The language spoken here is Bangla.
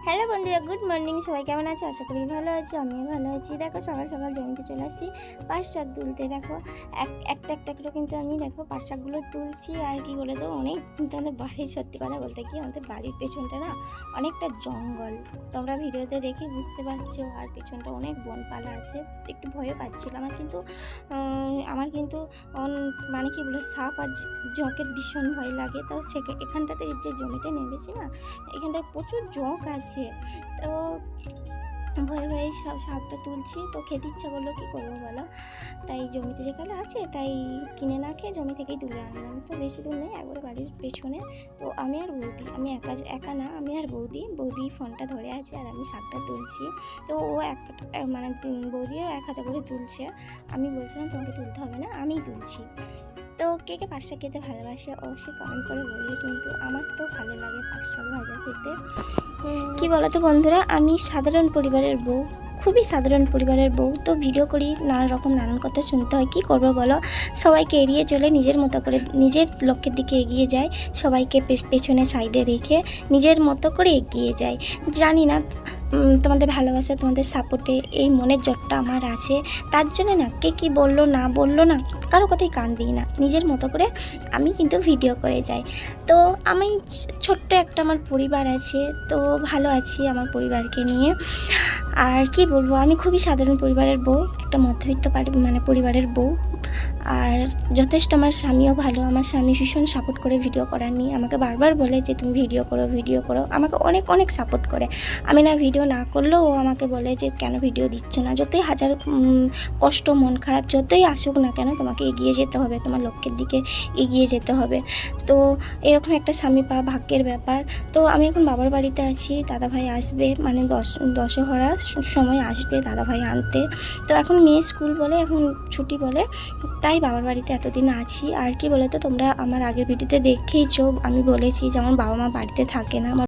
হ্যালো বন্ধুরা, গুড মর্নিং। সবাই কেমন আছে? আশা করি ভালো আছি, আমিও ভালো আছি। দেখো সকাল সকাল জমিতে চলে আসি পাট শাক তুলতে। দেখো একটা একটা করে কিন্তু আমি দেখো পাট শাকগুলো তুলছি। আর কি বলে তো, অনেক কিন্তু আমাদের বাড়ির, সত্যি কথা বলতে কি, আমাদের বাড়ির পেছনটা না অনেকটা জঙ্গল, তোমরা ভিডিওতে দেখে বুঝতে পারছো। আর পেছনটা অনেক বনপালা আছে, একটু ভয়ও পাচ্ছিল আমার কিন্তু মানে কি বলে, সাপ আর জঁকের ভীষণ ভয় লাগে। তো এখানটাতে যে জমিটা নেমেছি না, এখানটায় প্রচুর জঁক আছে। তো ভয়ে ভয়ে সব শাকটা তুলছি। তো খেতে ইচ্ছা করলো, কী করবো বলো, তাই জমিতে যেখানে আছে তাই কিনে না খেয়ে জমি থেকেই তুলে আনলাম। তো বেশি দূর নেই, একবারে বাড়ির পেছনে। তো আমি আর বৌদি, আমি একা না, আমি আর বৌদি ফোনটা ধরে আছে আর আমি শাকটা তুলছি। তো ও মানে বৌদিও এক হাতে করে তুলছে। আমি বলছিলাম তোমাকে তুলতে হবে না, আমিই তুলছি। তো কে কে পাট শাক খেতে ভালোবাসে অবশ্যই কমেন্ট করে বলবে। কিন্তু আমার তো ভালো লাগে পাট শাক ভাজা খেতে। কি বলো তো বন্ধুরা, আমি সাধারণ পরিবারের বউ, খুবই সাধারণ পরিবারের বউ। তো ভিডিও করি, নানান কথা শুনতে হয়, কি করবো বলো। সবাইকে এড়িয়ে চলে নিজের মতো করে নিজের লক্ষ্যের দিকে এগিয়ে যায়। সবাইকে পেছনে সাইডে রেখে নিজের মতো করে এগিয়ে যায়। জানি না তোমাদের ভালোবাসা, তোমাদের সাপোর্টে এই মনের জোরটা আমার আছে। তার জন্য না, কে কী বললো না বললো না, কারো কথাই কান দিই না, নিজের মতো করে আমি কিন্তু ভিডিও করে যাই। তো আমি ছোট্ট একটা আমার পরিবার আছে, তো ভালো আছি আমার পরিবারকে নিয়ে। আর কি বলবো, আমি খুবই সাধারণ পরিবারের বউ, একটা মধ্যবিত্ত পরিবারের বউ। আর যথেষ্ট আমার স্বামীও ভালো, আমার স্বামী ভীষণ সাপোর্ট করে ভিডিও করার নিয়ে। আমাকে বারবার বলে যে তুমি ভিডিও করো, আমাকে অনেক সাপোর্ট করে। আমি না ভিডিও না করলেও ও আমাকে বলে যে কেন ভিডিও দিচ্ছ না। যতই হাজার কষ্ট, মন খারাপ যতই আসুক না কেন, তোমাকে এগিয়ে যেতে হবে, তোমার লক্ষ্যের দিকে এগিয়ে যেতে হবে। তো এরকম একটা স্বামী পাওয়া ভাগ্যের ব্যাপার। তো আমি এখন বাবার বাড়িতে আছি, দাদাভাই আসবে, মানে দশহরার সময় আসবে দাদাভাই আনতে। তো এখন মেয়ে স্কুল বলে, এখন ছুটি বলে, তাই বাবার বাড়িতে এতদিন আছি। আর কি বলে তো, তোমরা আমার আগের ভিডিওতে দেখেইছো, আমি বলেছি যে আমার বাবা মা বাড়িতে থাকে না। আমার